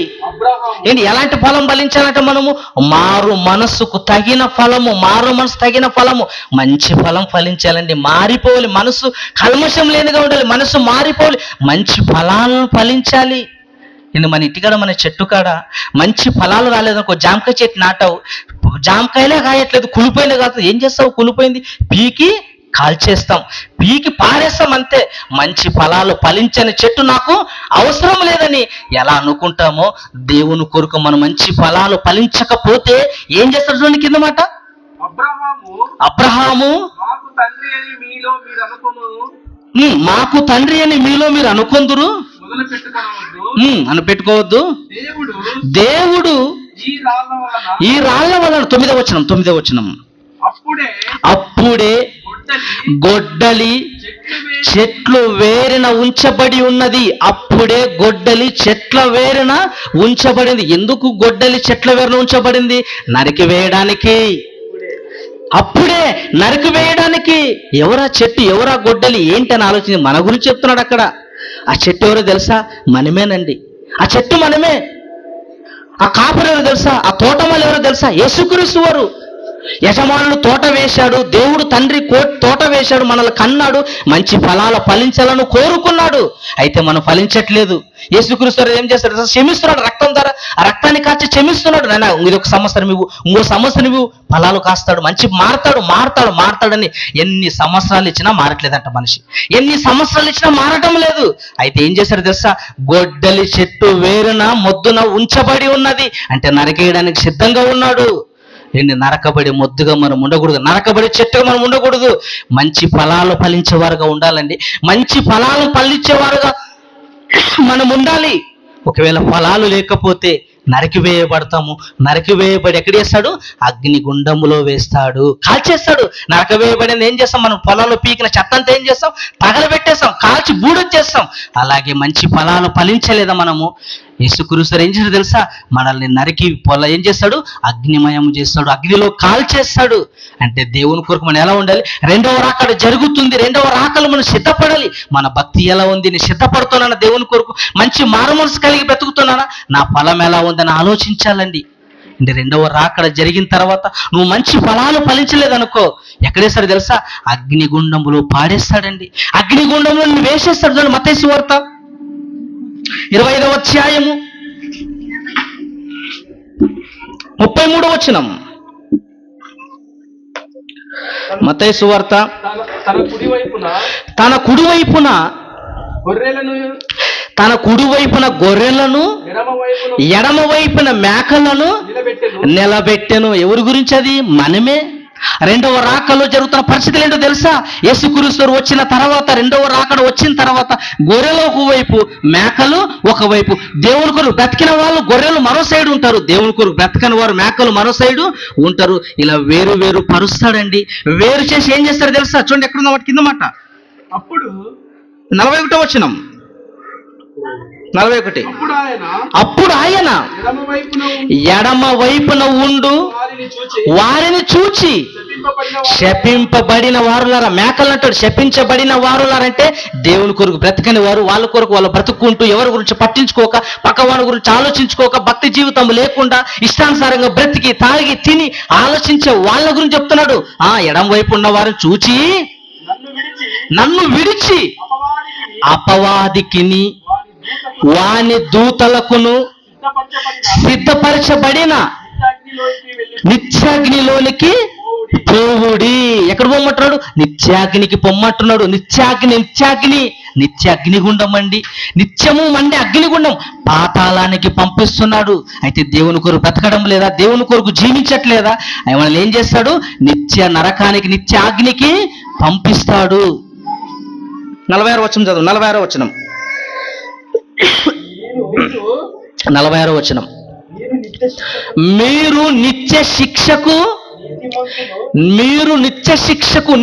S1: ఏంటి, ఎలాంటి ఫలం ఫలించాలంటే మనము మారు మనస్సుకు తగిన ఫలము, మారు మనసు తగిన ఫలము, మంచి ఫలం ఫలించాలండి. మారిపోవాలి, మనసు కల్మషం లేనిగా ఉండాలి, మనసు మారిపోవాలి, మంచి ఫలాలను ఫలించాలి. నేను మన ఇంటికాడ మన చెట్టు కాడ మంచి ఫలాలు రాలేదనుకో, జామకాయ చెట్టు నాటావు, జామకాయలే కాయట్లేదు, కులిపోయినా కాదు, ఏం చేస్తావు? కులిపోయింది పీకి కాల్చేస్తాం, పీకి పారేస్తాం, అంతే. మంచి ఫలాలు ఫలించని చెట్టు నాకు అవసరం లేదని ఎలా అనుకుంటామో, దేవుని కొరకు మనం మంచి ఫలాలు ఫలించకపోతే ఏం చేస్తాడు? చూడండి కింద మాట, అబ్రహాము మాకు తండ్రి అని మీలో మీరు అనుకొందురు అని పెట్టుకోవద్దు. దేవుడు ఈ రాళ్ల వలన 9వ వచనం అప్పుడే గొడ్డలి చెట్లు వేరున ఉంచబడి ఉన్నది. అప్పుడే గొడ్డలి చెట్ల వేరున ఉంచబడింది. ఎందుకు గొడ్డలి చెట్ల వేరున ఉంచబడింది? నరికి వేయడానికి. అప్పుడే నరికి వేయడానికి. ఎవరా చెట్టు, ఎవరా గొడ్డలి, ఏంటని ఆలోచించి మన గురించి చెప్తున్నాడు అక్కడ. ఆ చెట్టు ఎవరో తెలుసా? మనమేనండి. ఆ చెట్టు మనమే. ఆ కాపురు ఎవరో తెలుసా? ఆ తోటమాలి ఎవరో తెలుసా? యేసుక్రీస్తు వారు. యజమానుడు తోట వేశాడు, దేవుడు తండ్రి తోట వేశాడు, మనల్ని కన్నాడు, మంచి ఫలాలు ఫలించాలని కోరుకున్నాడు. అయితే మనం ఫలించట్లేదు. యేసుక్రీస్తు ఏం చేస్తాడు? క్షమిస్తున్నాడు, రక్తం ద్వారా ఆ రక్తాన్ని కాచి క్షమిస్తున్నాడు. నాయన ఇది ఒక సంవత్సరం ఇవ్వు, ఇంకో సంవత్సరం ఇవ్వు, ఫలాలు కాస్తాడు, మంచి మారతాడని ఎన్ని సంవత్సరాలు ఇచ్చినా మారట్లేదంట మనిషి. ఎన్ని సంవత్సరాలు ఇచ్చినా మారటం లేదు. అయితే ఏం చేశాడు తెలుసా? గొడ్డలి చెట్టు వేరున మొద్దున ఉంచబడి ఉన్నది, అంటే నరికేయడానికి సిద్ధంగా ఉన్నాడు. నరకబడి మొద్దుగా మనం ఉండకూడదు, నరకబడి చెట్టుగా మనం ఉండకూడదు. మంచి ఫలాలు ఫలించేవారుగా ఉండాలండి. మంచి ఫలాలు ఫలించేవారుగా మనం ఉండాలి. ఒకవేళ ఫలాలు లేకపోతే నరికివేయబడతాము. నరికివేయబడి ఎక్కడ వేస్తాడు? అగ్నిగుండములో వేస్తాడు, కాల్చేస్తాడు. నరకవేయబడింది ఏం చేస్తాం? మనం పొలాల్లో పీకిన చెత్తంతా ఏం చేస్తాం? తగలబెట్టేస్తాం, కాల్చి బూడొచ్చేస్తాం. అలాగే మంచి ఫలాలు ఫలించలేదా మనము? యేసుక్రీస్తు ఏం చేస్తాడు తెలుసా? మనల్ని నరికి ఏం చేస్తాడు? అగ్నిమయం చేస్తాడు, అగ్నిలో కాల్చేస్తాడు. అంటే దేవుని కొరకు మనం ఎలా ఉండాలి? రెండవ రాకడ జరుగుతుంది, రెండవ రాకలు మనం సిద్ధపడాలి. మన భక్తి ఎలా ఉంది? నేను సిద్ధపడుతున్నానా దేవుని కొరకు? మంచి మారుమనసు కలిగి బ్రతుకుతున్నానా? నా ఫలం ఎలా ఉందని ఆలోచించాలండి. అంటే రెండవ రాకడ జరిగిన తర్వాత నువ్వు మంచి ఫలాలు ఫలించలేదనుకో, ఎక్కడేస్తాడు తెలుసా? అగ్నిగుండంలో పాడేస్తాడండి. అగ్నిగుండంలో నువ్వు వేసేస్తాడు. చూడండి మత్తయి సువార్త 25వ అధ్యాయము 33వ వచనం. మత్తయి సువార్త తన కుడివైపున గొర్రెలను ఎడమ వైపున మేకలను నిలబెట్టెను. ఎవరి గురించి అది? మనమే. రెండవ రాకలో జరుగుతున్న పరిస్థితులు ఏంటో తెలుసా? యేసుక్రీస్తు వచ్చిన తర్వాత, రెండవ రాకడ వచ్చిన తర్వాత గొర్రెలు ఒకవైపు, మేకలు ఒకవైపు. దేవుని కొరకు బ్రతికిన వాళ్ళు గొర్రెలు మరో సైడ్ ఉంటారు, దేవుని కొరకు బ్రతకని వారు మేకలు మరో సైడు ఉంటారు. ఇలా వేరు వేరు పరుస్తాడండి. వేరు చేసి ఏం చేస్తాడు తెలుసా? చూడండి ఎక్కడుందో వాటి కింద మాట.
S2: అప్పుడు
S1: 41వ వచనం, 41. అప్పుడు ఆయన ఎడమ వైపున ఉండు వారిని చూచి శపింపబడిన వారులారా. మేకలు అంటాడు శపించబడిన వారులారంటే దేవుని కొరకు బ్రతకని వారు, వాళ్ళ కొరకు వాళ్ళు బ్రతుక్కుంటూ ఎవరి గురించి పట్టించుకోక, పక్కవాడి గురించి ఆలోచించుకోక, భక్తి జీవితం లేకుండా ఇష్టానుసారంగా బ్రతికి తాగి తిని ఆలోచించే వాళ్ళ గురించి చెప్తున్నాడు. ఎడమ వైపు ఉన్న వారిని చూచి నన్ను విడిచి అపవాదికిని వాని దూతలకును సిద్ధపరచబడిన నిత్యాగ్నిలోనికి పోవుడి. ఎక్కడ పొమ్మంటున్నాడు? నిత్యాగ్నికి పొమ్మంటున్నాడు. నిత్య అగ్నిగుండం అండి. నిత్యము మండే అగ్నిగుండం పాతాళానికి పంపిస్తున్నాడు. అయితే దేవుని కొరకు బ్రతకడం లేదా? దేవుని కొరకు జీవించట్లేదా? ఆయన ఏం చేస్తాడు? నిత్య నరకానికి, నిత్య అగ్నికి పంపిస్తాడు. 46వ వచనం చదువు. 46వ వచనం, 46వ వచనం. మీరు నిత్య శిక్షకు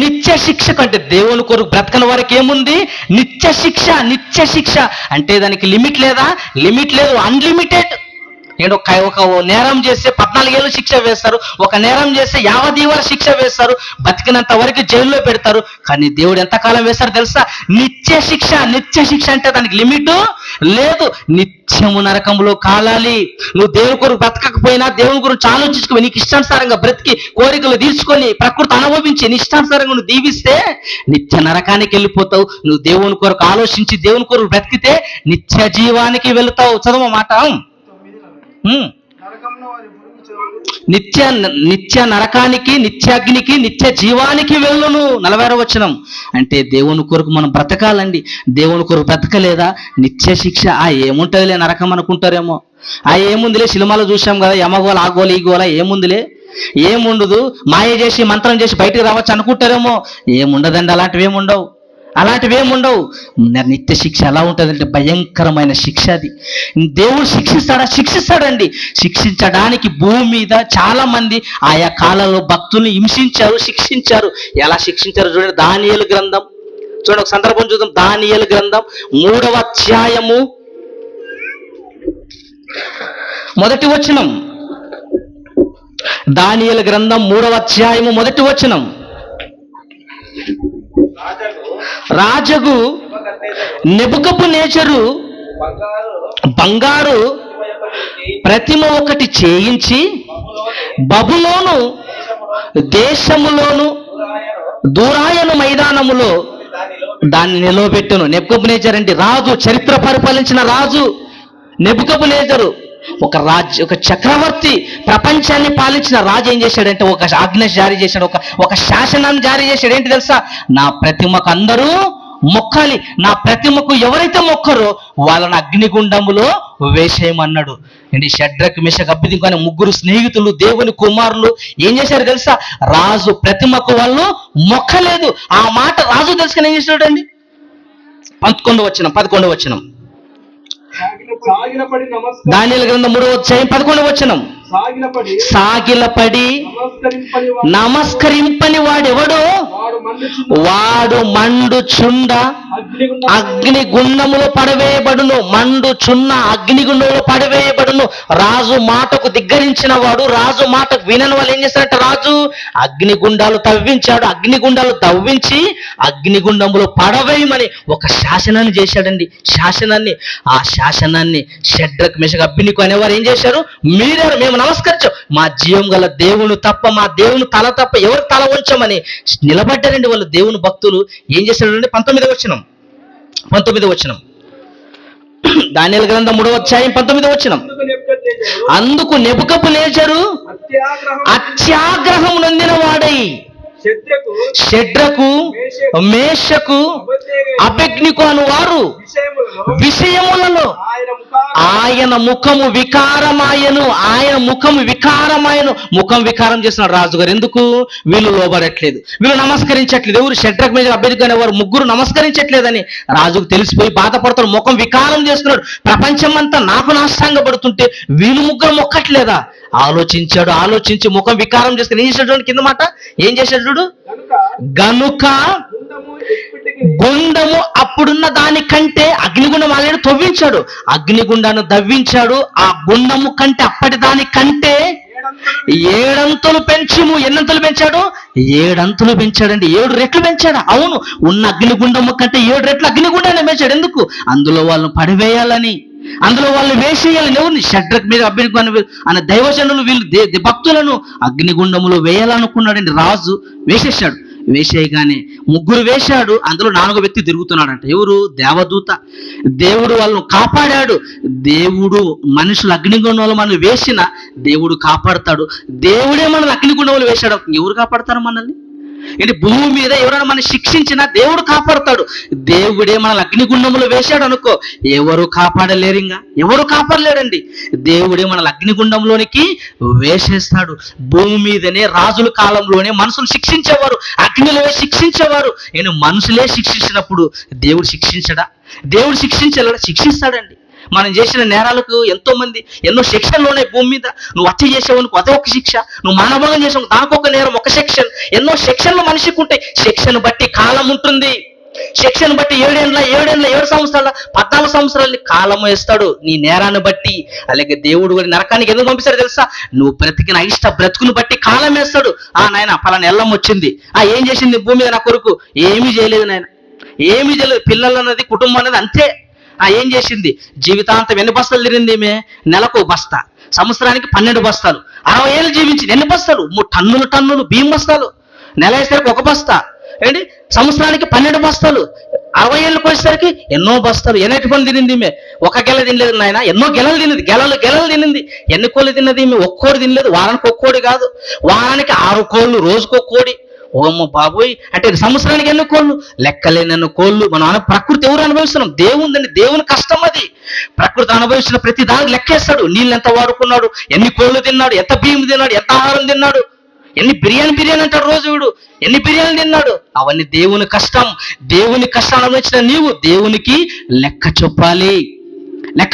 S1: నిత్య శిక్షకు అంటే దేవుని కొరకు బ్రతకని వారికి ఏముంది? నిత్య శిక్ష అంటే దానికి లిమిట్ లేదా? లిమిట్ లేదు, అన్లిమిటెడ్. నేను ఒక నేరం చేస్తే 14 ఏళ్ళు శిక్ష వేస్తారు, ఒక నేరం చేస్తే 50 జీవాల శిక్ష వేస్తారు, బతికినంత వరకు జైల్లో పెడతారు. కానీ దేవుడు ఎంతకాలం వేస్తారు తెలుసా? నిత్య శిక్ష అంటే దానికి లిమిట్ లేదు. నిత్యము నరకంలో కాలాలి. నువ్వు దేవుని కొరకు బ్రతకకపోయినా దేవుని గురించి ఆలోచించుకొని నీకు ఇష్టానుసారంగా బ్రతికి కోరికలు తీర్చుకొని ప్రకృతి అనుభవించి నీ ఇష్టానుసారంగా నువ్వు దీవిస్తే నిత్య నరకానికి వెళ్ళిపోతావు. నువ్వు దేవుని కొరకు ఆలోచించి దేవుని కొరకు బ్రతికితే నిత్య జీవానికి వెళుతావు. చదవ మాట. నిత్య నరకానికి, నిత్యాగ్నికి, నిత్య జీవానికి వెళ్ళును. 46వ వచనం. అంటే దేవుని కొరకు మనం బ్రతకాలండి. దేవుని కొరకు బ్రతకలేదా? నిత్య శిక్ష. ఏముంటుందిలే నరకం అనుకుంటారేమో. ఏముందిలే, సినిమాలో చూసాం కదా, యమగోల ఆ గోల ఈ గోల, ఏముందిలే, ఏముండదు, మాయ చేసి మంత్రం చేసి బయటికి రావచ్చు అనుకుంటారేమో. ఏముండదండి, అలాంటివి ఏముండవు. నిత్య శిక్ష ఎలా ఉంటుందంటే భయంకరమైన శిక్ష. అది దేవుడు శిక్షిస్తాడండి. శిక్షించడానికి భూమి మీద చాలా మంది ఆయా కాలంలో భక్తుల్ని హింసించారు, శిక్షించారు. ఎలా శిక్షించారు చూడండి. దానియేలు గ్రంథం చూడండి, ఒక సందర్భం చూద్దాం. దానియేలు గ్రంథం 3వ అధ్యాయము 1వ వచనం. దానియేలు గ్రంథం 3వ అధ్యాయము 1వ వచనం. రాజగు నెబుకద్నెజరు బంగారు ప్రతిమ ఒకటి చేయించి బబులోను దేశములోను దూరాయను మైదానములో దాన్ని నిలవబెట్టును. నెబుకద్నెజరు అంటే రాజు, చరిత్ర పరిపాలించిన రాజు నెబుకద్నెజరు. ఒక చక్రవర్తి, ప్రపంచాన్ని పాలించిన రాజు ఏం చేశాడంటే ఒక ఆజ్ఞ జారీ చేశాడు, ఒక శాసనాన్ని జారీ చేశాడు. ఏంటి తెలుసా? నా ప్రతిమకు అందరూ మొక్కాలి. నా ప్రతిమకు ఎవరైతే మొక్కరో వాళ్ళని అగ్నిగుండములో వేసేయమన్నాడు. ఏంటి? షడ్రక్, మెషక్, అబేద్నెగో అనే 3 స్నేహితులు, దేవుని కుమారులు ఏం చేశారు తెలుసా? రాజు ప్రతిమకు వాళ్ళు మొక్కలేదు. ఆ మాట రాజు తెలుసుకుని ఏం చేశాడు అండి? 11వ వచనం. దానియేలు గ్రంథం 3వ అధ్యాయం 11వ వచనం. సాగిలపడి నమస్కరింపని వాడెవడో వాడు మండుచుండ అగ్నిగుండములో పడవేయబడును. అగ్నిగుండంలో పడవేయబడును. రాజు మాటకు ధిక్కరించిన వాడు, రాజు మాటకు వినని వాళ్ళు ఏం చేస్తారంటే రాజు అగ్నిగుండాలు తవ్వించాడు. అగ్నిగుండాలు తవ్వించి అగ్నిగుండములో పడవేయమని ఒక శాసనాన్ని చేశాడండి. ఆ శాసనాన్ని షడ్రక్, మెషక్, అబేద్నెగో అనేవారు ఏం చేశారు? మీరారు, మేము నమస్కరించాం, మా జీవం గల దేవుని తప్ప, మా దేవుని తల తప్ప ఎవరు తల ఉంచమని నిలబడ్డారండి వాళ్ళు. దేవుని భక్తులు ఏం చేశారంటే 19వ వచనం. దానియేలు గ్రంథం 3వ అధ్యాయం 19వ వచనం. అందుకు నెబుకద్నెజరు అత్యాగ్రహం నొందిన వాడై షడ్రకు, మేషకు, అబేద్నెగో అను వారు విషయములలో ఆయన ముఖము వికారమాయను. ఆయన ముఖము వికారమాయను. ముఖం వికారం చేస్తున్నాడు రాజుగారు. ఎందుకు? వీళ్ళు లోబడట్లేదు, వీళ్ళు నమస్కరించట్లేదు. ఎవరు? షడ్రక్ మేషక్ అబేద్నెగో అనేవారు ముగ్గురు నమస్కరించట్లేదని రాజుకు తెలిసిపోయి బాధపడతాడు, ముఖం వికారం చేస్తున్నాడు. ప్రపంచం అంతా నాకు నాష్టాంగపడుతుంటే వీళ్ళు ముగ్గురు మొక్కట్లేదా? ఆలోచించి ముఖం వికారం చేసుకుని ఏం చేశాడు? కింద మాట ఏం చేశాడు? గనుక గుండము అప్పుడున్న దానికంటే అగ్నిగుండం ఆల్రెడీ తవ్వించాడు, అగ్నిగుండాన్ని దవ్వించాడు. ఆ గుండము కంటే అప్పటి దానికంటే 7 అంతులు పెంచుము. ఎన్నంతులు పెంచాడు? 7 అంతులు పెంచాడండి. 7 రెట్లు పెంచాడు. అవును, ఉన్న అగ్నిగుండము కంటే 7 రెట్లు అగ్నిగుండాన్ని పెంచాడు. ఎందుకు? అందులో వాళ్ళని పడివేయాలని, అందులో వాళ్ళు వేసేయాలని. ఎవరిని? షడ్రక్ మీద అభ్యర్థి అనే దైవజనులు వీళ్ళు భక్తులను అగ్నిగుండములో వేయాలనుకున్నాడండి రాజు. వేసేసాడు. వేసేయగానే ముగ్గురు వేశాడు, అందులో 4వ వ్యక్తి తిరుగుతున్నాడంట. ఎవరు? దేవదూత. దేవుడు వాళ్ళను కాపాడాడు. దేవుడు మనుషులు అగ్నిగుండంలో మనం వేసిన దేవుడు కాపాడతాడు. దేవుడే మనల్ని అగ్నిగుండంలో వేశాడు. ఎవరు కాపాడతారు మనల్ని? ఏంటి? భూమి మీద ఎవరైనా మనం శిక్షించినా దేవుడు కాపాడతాడు. దేవుడే మనల్ని అగ్నిగుండంలో వేశాడు అనుకో, ఎవరు కాపాడలేరు. ఇంకా ఎవరు కాపాడలేరండి. దేవుడే మనల్ని అగ్నిగుండంలోనికి వేసేస్తాడు. భూమి మీదనే రాజుల కాలంలోనే మనుషులు శిక్షించేవారు, అగ్నిలో శిక్షించేవారు. నేను మనుషులే శిక్షించినప్పుడు దేవుడు శిక్షించడా? దేవుడు శిక్షిస్తాడండి. మనం చేసిన నేరాలకు ఎంతో మంది ఎన్నో శిక్షలు ఉన్నాయి భూమి మీద. నువ్వు హత్య చేసావనుకో అదొక శిక్ష, నువ్వు మానభంగం చేసావు దానికొక నేరం, ఒక సెక్షన్. ఎన్నో సెక్షన్లు మనిషికి ఉంటాయి. సెక్షన్ బట్టి కాలం ఉంటుంది. సెక్షన్ బట్టి 7 సంవత్సరాల 14 సంవత్సరాలని కాలం వేస్తాడు నీ నేరాన్ని బట్టి. అలాగే దేవుడు కూడా నరకానికి ఎందుకు పంపిస్తాడు తెలుసా? నువ్వు బ్రతికిన ఇష్ట బ్రతుకుని బట్టి కాలం వేస్తాడు. నాయన ఫలానా ఎల్లం వచ్చింది, ఏం చేసింది భూమి మీద నా కొరకు? ఏమీ చేయలేదు నాయన, ఏమీ చేయలేదు. పిల్లలు అన్నది, కుటుంబం అనేది అంతే. ఏం చేసింది? జీవితాంతం ఎన్ని బస్తాలు తిరిగింది ఈమె? నెలకు బస్తా, సంవత్సరానికి 12 బస్తాలు, 60 ఏళ్ళు జీవించింది. ఎన్ని బస్తాలు? 3 టన్నులు బియ్యం బస్తాలు. నెల వేసేసరికి 1 బస్తా. ఏంటి? సంవత్సరానికి 12 బస్తాలు. 60 ఏళ్ళకి వచ్చేసరికి ఎన్నో బస్తాలు. ఎన్నటి పని తినింది ఈమె? ఒక గెల తినలేదు నాయన, ఎన్నో గెలలు తినింది. గెలలు తినింది. ఎన్ని కోళ్ళు తిన్నది ఈమె? 1 కోడి తినలేదు. వారానికి 1 కోడి కాదు, వారానికి 6 కోళ్ళు, రోజుకు 1 కోడి. ఓమ్మ బాబోయ్! అంటే సంవత్సరానికి ఎన్ని కోళ్ళు? లెక్కలేనన్ని కోళ్ళు. మనం ప్రకృతి ఎవరు అనుభవిస్తున్నాం? దేవుందండి. దేవుని కష్టం అది. ప్రకృతి అనుభవిస్తున్న ప్రతి దానికి లెక్కేస్తాడు. నీళ్ళు ఎంత వాడుకున్నాడు, ఎన్ని కోళ్ళు తిన్నాడు, ఎంత బియ్యం తిన్నాడు, ఎంత ఆహారం తిన్నాడు, ఎన్ని బిర్యానీ అంటాడు రోజు వీడు, ఎన్ని బిర్యానీ తిన్నాడు. అవన్నీ దేవుని కష్టం. దేవుని కష్టాన్ని అనుభవించిన నీవు దేవునికి లెక్క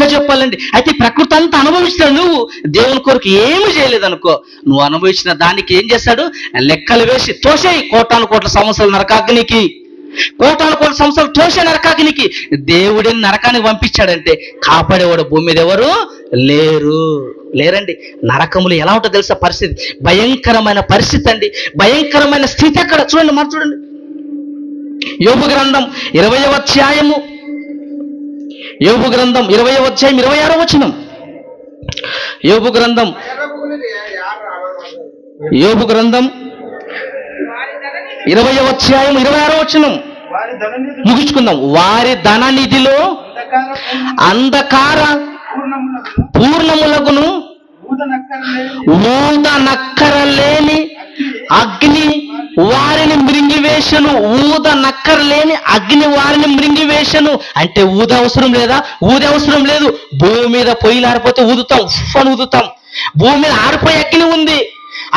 S1: చెప్పాలండి. అయితే ప్రకృతి అంతా అనుభవిస్తాడు, నువ్వు దేవుని కొరకు ఏమి చేయలేదనుకో, నువ్వు అనుభవించిన దానికి ఏం చేస్తాడు? లెక్కలు వేసి తోసేయి. 1,000,000,000 సంవత్సరాలు నరకాగ్నికి, 1,000,000,000 సంవత్సరాలు తోసే నరకాగ్నికి. దేవుడిని నరకానికి పంపించాడంటే కాపాడేవాడు భూమి మీద ఎవరు లేరండి. నరకములు ఎలా ఉంటుందో తెలుసా పరిస్థితి? భయంకరమైన పరిస్థితి అండి, భయంకరమైన స్థితి అక్కడ. చూడండి. యోబు గ్రంథం 20వ అధ్యాయము, యోబు గ్రంథం 20వ అధ్యాయం 26వ వచనం. యోబు గ్రంథం 20వ అధ్యాయం 26వ వచనం ముగించుకుందాం. వారి ధననిధిలో అంధకార పూర్ణములగును ఊదనక్కరలేని అగ్ని వారిని మృంగివేశను. ఊదనక్కరలేని అగ్ని వారిని మృంగివేశను. అంటే ఊద అవసరం లేదు. భూమి మీద పొయ్యిలారిపోతే ఊదుతాం, అని ఊదుతాం. భూమి మీద ఆరిపోయే అగ్ని ఉంది,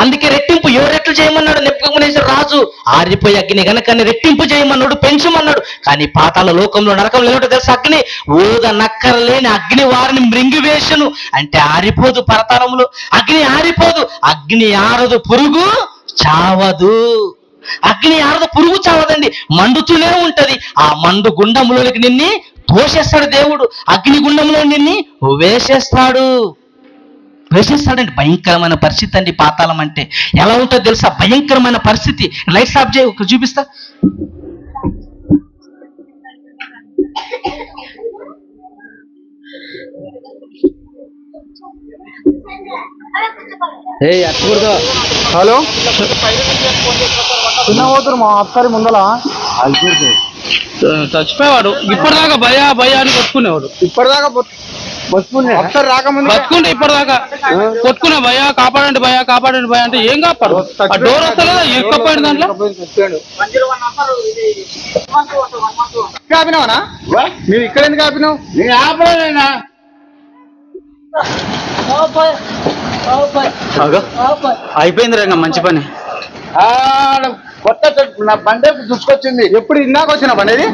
S1: అందుకే రెట్టింపు 7 రెట్లు చేయమన్నాడు నెబుకద్నెజరు రాజు. ఆరిపోయే అగ్ని కనుక రెట్టింపు చేయమన్నాడు, పెంచమన్నాడు. కానీ పాతాళ లోకంలో నరకంలో ఏమిటో తెలుసా? అగ్ని. ఊద నక్కరలేని అగ్ని వారిని మృంగివేశను. అంటే ఆరిపోదు, పరతాళంలో అగ్ని ఆరిపోదు. అగ్ని ఆరదు, పురుగు చావదు. అగ్ని ఆరదు, పురుగు చావదండి, మండుతూనే ఉంటది. ఆ మండు గుండంలోకి నిన్ను తోసేస్తాడు దేవుడు, అగ్ని గుండంలో నిన్ను వేసేస్తాడండి. భయంకరమైన పరిస్థితి అండి పాతాళం అంటే. ఎలా ఉంటుందో తెలుసా? భయంకరమైన పరిస్థితి. లైట్స్ ఆఫ్ చేయి, చూపిస్తా.
S2: హలో, చిన్న పోతురు మా అప్సారి ముందల
S1: చచ్చిపోయేవాడు. ఇప్పటిదాకా భయ అని కొట్టుకునేవాడు.
S2: ఇప్పటిదాకా ఒకసారి రాకముందు
S3: బతుకుంటే ఇప్పటిదాకా కొట్టుకున్నా భయ కాపాడండి భయ అంటే ఏం కాపాడు ఆ డోర్ వస్తలేదా ఇరుక్కపోయింది దాంట్లో.
S2: ఆపినావనా నువ్వు ఇక్కడ ఎందుకు ఆపినావు?
S4: నేను ఆపలేనా
S3: అయిపోయింది రంగ మంచి పని.
S4: కొత్త నా బండి దుక్కొచ్చింది.
S2: ఎప్పుడు ఇందాక వచ్చిన బండి ఇది?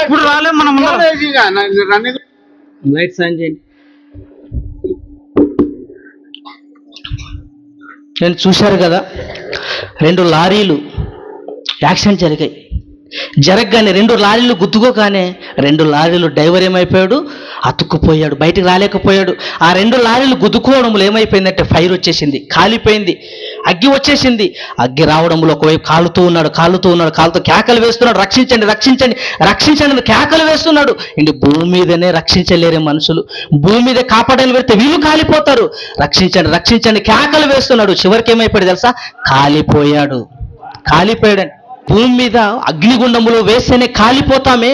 S3: ఇప్పుడు రాలే మనం
S4: రన్నింగ్
S3: లైట్స్ ఆన్ చేయండి.
S1: నేను చూశారు కదా, 2 లారీలు యాక్సిడెంట్ జరగగానే 2 లారీలు గుద్దుకోగానే 2 లారీలు డ్రైవర్ ఏమైపోయాడు, అతుక్కుపోయాడు, బయటికి రాలేకపోయాడు. ఆ 2 లారీలు గుద్దుకోవడంలో ఏమైపోయిందంటే ఫైర్ వచ్చేసింది, కాలిపోయింది, అగ్గి వచ్చేసింది. అగ్గి రావడంలో ఒకవైపు కాలుతూ కేకలు వేస్తున్నాడు, రక్షించండి రక్షించండి రక్షించండి అని కేకలు వేస్తున్నాడు. ఇంటి భూమి మీదనే రక్షించలేరే మనుషులు, భూమి మీద కాపాడని పెడితే వీళ్ళు కాలిపోతారు. రక్షించండి రక్షించండి కేకలు వేస్తున్నాడు. చివరికి ఏమైపోయాడు తెలుసా? కాలిపోయాడు. భూమి మీద అగ్నిగుండంలో వేస్తేనే కాలిపోతామే,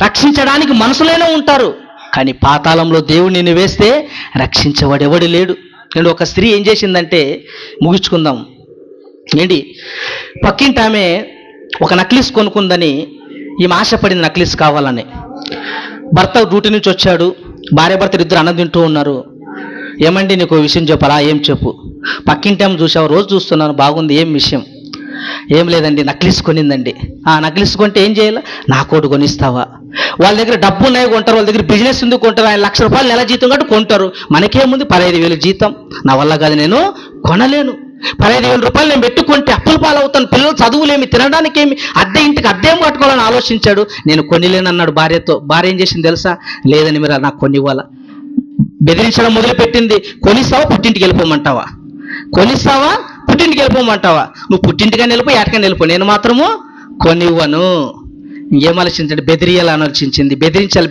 S1: రక్షించడానికి మనుషులైనా ఉంటారు, కానీ పాతాళంలో దేవుడు నిన్ను వేస్తే రక్షించేవాడెవడు లేడు. నేను ఒక స్త్రీ ఏం చేసిందంటే, ముగించుకుందాం ఏంటి, పక్కింటి ఆమె ఒక నక్లీస్ కొనుక్కుందని ఈమె ఆశపడింది, నక్లీస్ కావాలని. భర్త డ్యూటీ నుంచి వచ్చాడు, భార్యాభర్తలు ఇద్దరు అన్నం తింటూ ఉన్నారు. ఏమండి నీకు విషయం చెప్పాలా? ఏం చెప్పు. పక్కింటి ఆమె చూసావు, రోజు చూస్తున్నాను, బాగుంది, ఏం విషయం? ఏం లేదండి, నక్లీస్ కొనిందండి. ఆ నక్లీస్ కొంటే ఏం చేయాలి? నాకోటి కొనిస్తావా? వాళ్ళ దగ్గర డబ్బు ఉన్నాయి కొంటారు, వాళ్ళ దగ్గర బిజినెస్ ఉంది కొంటారు, ఆయన ₹1,00,000 నెల జీతం కంటే కొంటారు. మనకేముంది 15,000 జీతం, నా వల్ల కాదు, నేను కొనలేను. 15,000 నేను పెట్టుకుంటే అప్పుల పాలవుతాను, పిల్లలు చదువులేమి, తినడానికి ఏమి, ఇంటికి అద్దెం కట్టుకోవాలని ఆలోచించాడు. నేను కొనిలేను అన్నాడు భార్యతో. భార్య ఏం చేసింది తెలుసా? లేదని మీరు నాకు కొనివ్వాలా. బెదిరించడం మొదలుపెట్టింది. కొనిస్తావా పుట్టింటికి వెళ్ళిపోమంటావా? నువ్వు పుట్టింటిగా వెళ్ళిపో, ఏటగా వెళ్ళిపో, నేను మాత్రము కొనివ్వను. ఏం ఆలోచించండి? బెదిరించాలి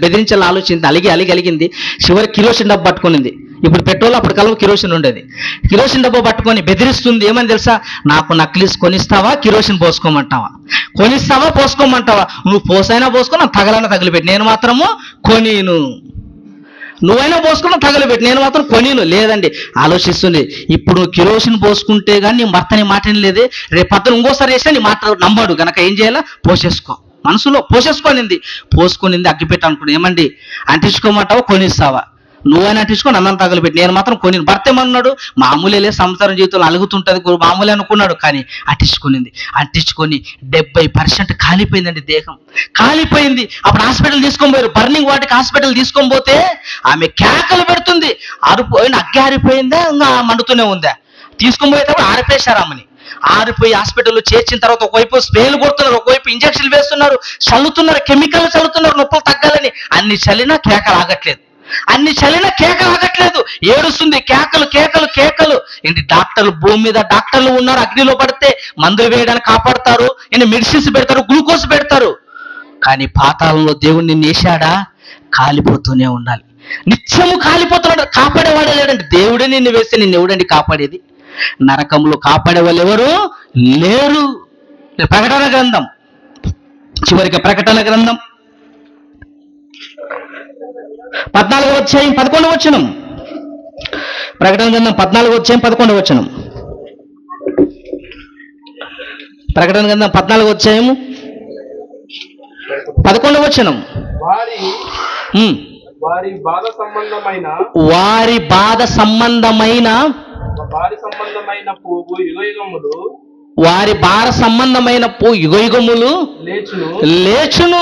S1: ఆలోచించి అలిగింది. చివరికి కిరోసిన్ డబ్బు పట్టుకునింది. ఇప్పుడు పెట్రోల్, అప్పుడు కాలం కిరోసిన్ ఉండేది. కిరోసిన్ డబ్బు పట్టుకొని బెదిరిస్తుంది. ఏమని తెలుసా? నాకు నక్లీస్ కొనిస్తావా, కిరోసిన్ పోసుకోమంటావా? నువ్వు పోసైనా పోసుకో, నాకు తగలపెట్టి, నేను మాత్రము కొనిను. నువ్వైనా పోసుకున్నా తగలబెట్టి, నేను మాత్రం కొనిను. లేదండి, ఆలోచిస్తుంది. ఇప్పుడు కిరోసిన్ పోసుకుంటే కానీ నీ భర్తని మాటని లేదే, రేపు పక్కన ఇంకోసారి వేసినా నీ మాట నమ్మడు గనక ఏం చేయాలా? మనసులో పోసుకొనింది. అగ్గిపెట్టి అనుకుని, ఏమండి అంటించుకోమంటావా, కొనిస్తావా? నువ్వైనా అంటించుకో, నన్ను తగలబెట్టి, నేను మాత్రం కొనిను. భర్త ఏమన్నాడు? మామూలే, సంసారం జీవితంలో అలుగుతుంటుంది, మామూలే అనుకున్నాడు. కానీ అంటించుకొని 70% కాలిపోయిందండి, దేహం కాలిపోయింది. అప్పుడు హాస్పిటల్ తీసుకొని పోయారు, బర్నింగ్ వాటికి హాస్పిటల్ తీసుకొని పోతే ఆమె కేకలు పెడుతుంది. అగ్గి ఆరిపోయిందా, ఇంకా మండుతూనే ఉందా? తీసుకొని పోయేటప్పుడు ఆరిపేశారు ఆమెని. ఆరిపోయి హాస్పిటల్లో చేర్చిన తర్వాత ఒకవైపు స్ప్రేలు కొడుతున్నారు, ఒకవైపు ఇంజక్షన్లు వేస్తున్నారు, చల్లుతున్నారు, కెమికల్ చల్లుతున్నారు నొప్పులు తగ్గాలని. అన్ని చల్లినా కేకలు ఆగట్లేదు. ఏడుస్తుంది, కేకలు. ఏంటి డాక్టర్లు, భూమి మీద డాక్టర్లు ఉన్నారు, అగ్నిలో పడితే మందులు వేయడానికి కాపాడతారు, మెడిసిన్స్ పెడతారు, గ్లూకోజ్ పెడతారు. కానీ పాతాళంలో దేవుడు నిన్ను వేశాడా? కాలిపోతూనే ఉండాలి, నిత్యము కాలిపోతున్నాడు. కాపాడేవాడే లేడండి. దేవుడే నిన్ను వేస్తే నిన్ను ఎవడండి కాపాడేది? నరకంలో కాపాడే వాళ్ళు ఎవరు లేరు. ప్రకటన గ్రంథం, చివరికి ప్రకటన గ్రంథం 14వ అధ్యాయం 11వ వచనం. ప్రకటన గ్రంథం 14వ అధ్యాయం 11వ వచనం. ప్రకటన గ్రంథం 14వ అధ్యాయము 11వ వచనం.
S3: వారి
S1: బాధ సంబంధమైన
S3: పోగు యుగయుగములు,
S1: వారి భార సంబంధమైన యుగయుగములు లేచును.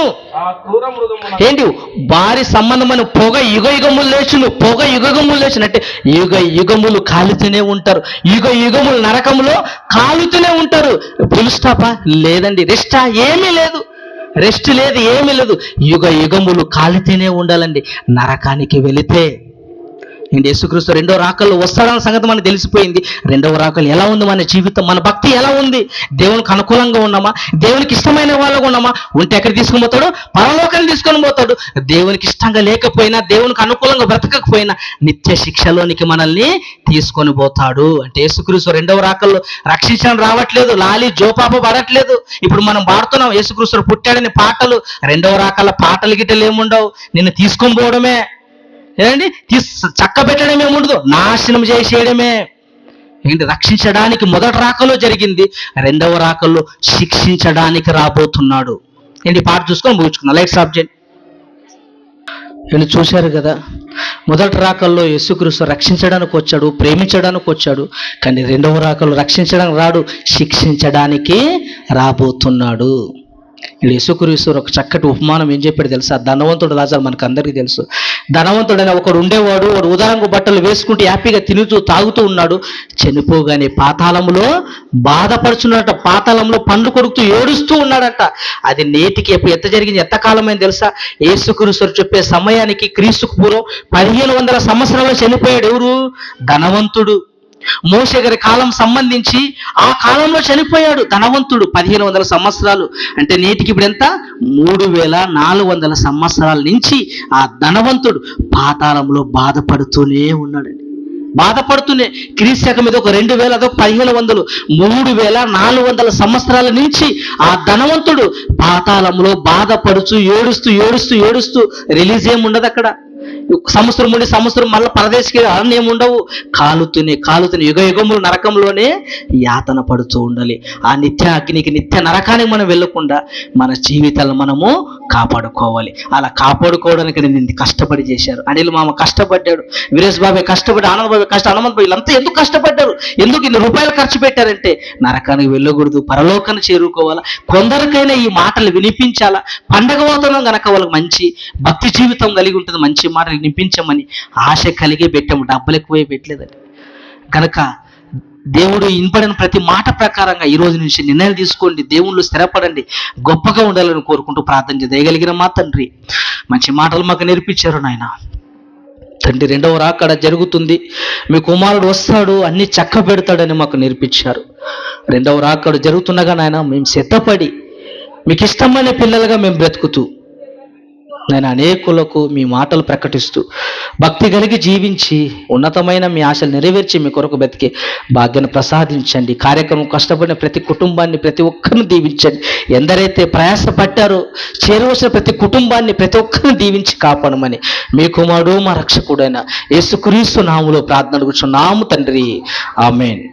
S1: ఏంటి? వారి సంబంధమైన పొగ యుగయుగములు లేచును అంటే యుగయుగములు కాలుతూనే ఉంటారు, యుగయుగములు నరకములో కాలుతూనే ఉంటారు. పులుస్తాపా? లేదండి. రెస్టా? ఏమీ లేదు. రెస్ట్ లేదు, ఏమీ లేదు. యుగయుగములు కాలుతూనే ఉండాలండి. నరకానికి వెళితే ఏంటి? యేసుక్రీస్తు 2వ రాకల్లో వస్తాడన్న సంగతి మనకు తెలిసిపోయింది. 2వ రాకలు ఎలా ఉంది మన జీవితం, మన భక్తి ఎలా ఉంది? దేవునికి అనుకూలంగా ఉన్నామా? దేవునికి ఇష్టమైన వాళ్ళగా ఉన్నామా? ఉంటే ఎక్కడ తీసుకొని పోతాడు? పరలోకాన్ని తీసుకొని పోతాడు. దేవునికి ఇష్టంగా లేకపోయినా, దేవునికి అనుకూలంగా బ్రతకకపోయినా నిత్య శిక్షలోనికి మనల్ని తీసుకొని పోతాడు. అంటే యేసుక్రీస్తు 2వ రాకల్లో రక్షించడం రావట్లేదు, లాలి జోపాప పడట్లేదు. ఇప్పుడు మనం పాడుతున్నాం యేసుక్రీస్తు పుట్టాడని పాటలు. 2వ రాకల్లో పాటలు గిట్టలు ఏముండవు, నిన్ను తీసుకొని పోవడమే. ఏదండి చక్క పెట్టడమే ఉండదు, నాశనం చేసేయడమే. ఏంటి, రక్షించడానికి మొదటి రాకలో జరిగింది, రెండవ రాకల్లో శిక్షించడానికి రాబోతున్నాడు. ఏంటి, పాట చూసుకొని ముగించుకున్నా. లైట్ సబ్జెక్ట్ ఏంటి, చూశారు కదా, మొదటి రాకల్లో యేసుక్రీస్తు రక్షించడానికి వచ్చాడు, ప్రేమించడానికి వచ్చాడు. కానీ రెండవ రాకల్లో రక్షించడానికి రాడు, శిక్షించడానికి రాబోతున్నాడు. ఇప్పుడు యేసుక్రీస్తు ఒక చక్కటి ఉపమానం ఏం చెప్పాడు తెలుసా? ధనవంతుడు రాజా, మనకు అందరికీ తెలుసు. ధనవంతుడని ఒకడు ఉండేవాడు, వాడు ఉదారంగా బట్టలు వేసుకుంటూ హ్యాపీగా తినుతూ తాగుతూ ఉన్నాడు. చనిపోగానే పాతాళంలో బాధపడుచున్నట, పాతాళంలో పండ్లు కొరుకుతూ ఏడుస్తూ ఉన్నాడట. అది నేటికి ఎంత జరిగింది, ఎంత కాలమైంది తెలుసా? యేసుక్రీస్తు చెప్పే సమయానికి క్రీస్తుకు పూర్వం 1500 సంవత్సరాలు చనిపోయాడు. ఎవరు? ధనవంతుడు. మోషే గారి కాలం సంబంధించి ఆ కాలంలో చనిపోయాడు ధనవంతుడు. 1500 సంవత్సరాలు అంటే నేటికి ఇప్పుడు ఎంత? 3400 సంవత్సరాల నుంచి ఆ ధనవంతుడు పాతాళంలో బాధపడుతూనే ఉన్నాడండి. బాధపడుతూనే క్రీస్తు మీద ఒక 2000, అదొక 1500, 3400 సంవత్సరాల నుంచి ఆ ధనవంతుడు పాతాళంలో బాధపడుచు ఏడుస్తూ ఏడుస్తూ ఏడుస్తూ రిలీజ్ ఏమి ఉండదు అక్కడ. సంవత్సరం ఉండి సంవత్సరం మళ్ళీ పరదేశికి అరణ్యం ఉండవు. కాలుతూనే యుగ యుగములు నరకంలోనే యాతన పడుతూ ఉండాలి. ఆ నిత్య అగ్నికి, నిత్య నరకానికి మనం వెళ్ళకుండా మన జీవితాలను మనము కాపాడుకోవాలి. అలా కాపాడుకోవడానికి నేను కష్టపడి చేశారు. అనిల్ మామ కష్టపడ్డాడు, వీరేష్ బాబాయ్ కష్టపడి, ఆనంద్ బాబాయ్ హనుమంత్ బాబాయ్, వీళ్ళంతా ఎందుకు కష్టపడ్డారు? ఎందుకు ఇన్ని రూపాయలు ఖర్చు పెట్టారంటే నరకానికి వెళ్ళకూడదు, పరలోకాన్ని చేరుకోవాలా. కొందరికైనా ఈ మాటలు వినిపించాలా. పండగ వాతావరణం కనుక వాళ్ళకి మంచి భక్తి జీవితం కలిగి ఉంటుంది, మంచి మాటలు వినిపించమని ఆశ కలిగి పెట్టాము. డబ్బులు ఎక్కువే పెట్టలేదండి. కనుక దేవుడు వినపడిన ప్రతి మాట ప్రకారంగా ఈ రోజు నుంచి నిర్ణయాలు తీసుకోండి, దేవుళ్ళు స్థిరపడండి, గొప్పగా ఉండాలని కోరుకుంటూ ప్రార్థన చేయగలిగిన మా తండ్రి, మంచి మాటలు మాకు నేర్పించారు నాయన. తండ్రి, రెండవ రాకడ జరుగుతుంది, మీ కుమారుడు వస్తాడు, అన్ని చక్క పెడతాడని మాకు నేర్పించారు. రెండవ రాకడ జరుగుతుండగా నాయన మేము సిద్ధపడి మీకు ఇష్టమైన పిల్లలుగా మేము బ్రతుకుతూ నేను అనేకులకు మీ మాటలు ప్రకటిస్తూ భక్తి కలిగి జీవించి ఉన్నతమైన మీ ఆశలు నెరవేర్చి మీ కొరకు బ్రతికే భాగ్యాన్ని ప్రసాదించండి. కార్యక్రమం కష్టపడిన ప్రతి కుటుంబాన్ని, ప్రతి ఒక్కరిని దీవించండి. ఎందరైతే ప్రయాసపడ్డారో చేరవలసిన ప్రతి కుటుంబాన్ని, ప్రతి ఒక్కరిని దీవించి కాపాడమని మీ కుమారుడు మా రక్షకుడైన యేసుక్రీస్తు నామములో ప్రార్థన అడుగుచున్నాము తండ్రి. ఆమేన్.